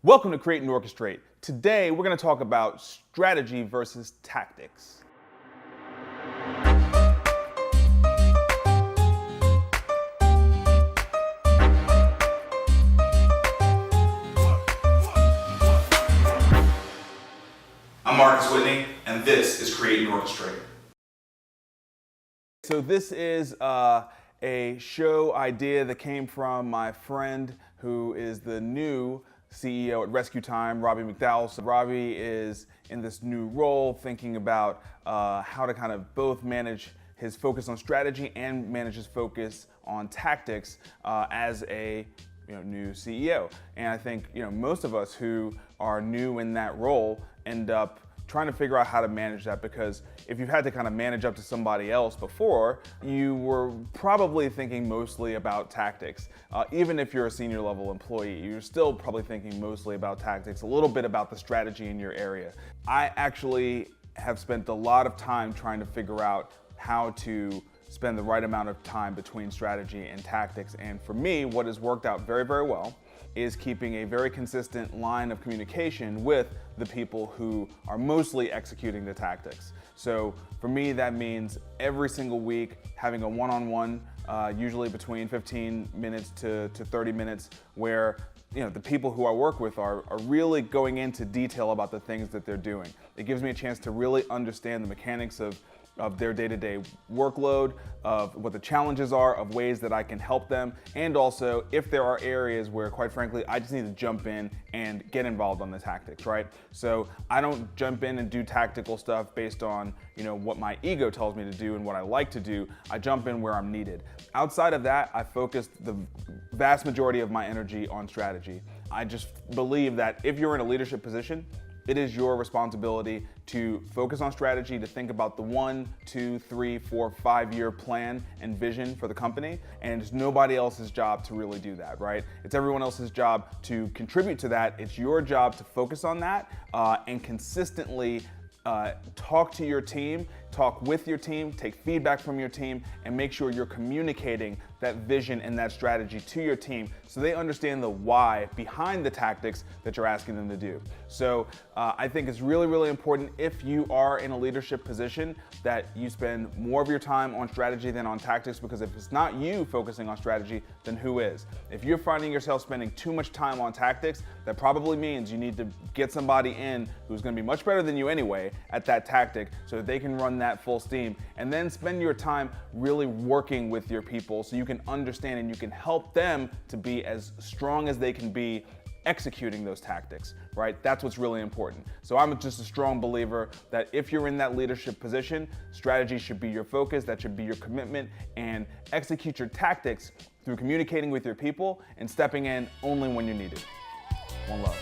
Welcome to Create and Orchestrate. Today we're going to talk about strategy versus tactics. I'm Marcus Whitney, and this is Create and Orchestrate. So this is a show idea that came from my friend who is the new CEO at Rescue Time, Robbie McDowell. So Robbie is in this new role thinking about how to kind of both manage his focus on strategy and manage his focus on tactics as a new CEO. And I think most of us who are new in that role end up trying to figure out how to manage that, because if you've had to kind of manage up to somebody else before, you were probably thinking mostly about tactics. Even if you're a senior level employee, you're still probably thinking mostly about tactics, a little bit about the strategy in your area. I actually have spent a lot of time trying to figure out how to spend the right amount of time between strategy and tactics. And for me, what has worked out very, very well is keeping a very consistent line of communication with the people who are mostly executing the tactics. So for me, that means every single week having a one-on-one, usually between 15 minutes to 30 minutes, where the people who I work with are really going into detail about the things that they're doing. It gives me a chance to really understand the mechanics of their day-to-day workload, of what the challenges are, of ways that I can help them, and also if there are areas where, quite frankly, I just need to jump in and get involved on the tactics, right? So I don't jump in and do tactical stuff based on what my ego tells me to do and what I like to do. I jump in where I'm needed. Outside of that, I focused the vast majority of my energy on strategy. I just believe that if you're in a leadership position, it is your responsibility to focus on strategy, to think about the 1, 2, 3, 4, 5-year plan and vision for the company. And it's nobody else's job to really do that, right? It's everyone else's job to contribute to that. It's your job to focus on that and consistently talk to your team, talk with your team, take feedback from your team, and make sure you're communicating that vision and that strategy to your team so they understand the why behind the tactics that you're asking them to do. So I think it's really, really important if you are in a leadership position that you spend more of your time on strategy than on tactics, because if it's not you focusing on strategy, then who is? If you're finding yourself spending too much time on tactics, that probably means you need to get somebody in who's going to be much better than you anyway at that tactic so that they can run that full steam, and then spend your time really working with your people so you can understand and you can help them to be as strong as they can be executing those tactics, right? That's what's really important. So I'm just a strong believer that if you're in that leadership position, strategy should be your focus, that should be your commitment, and execute your tactics through communicating with your people and stepping in only when you're needed. One love.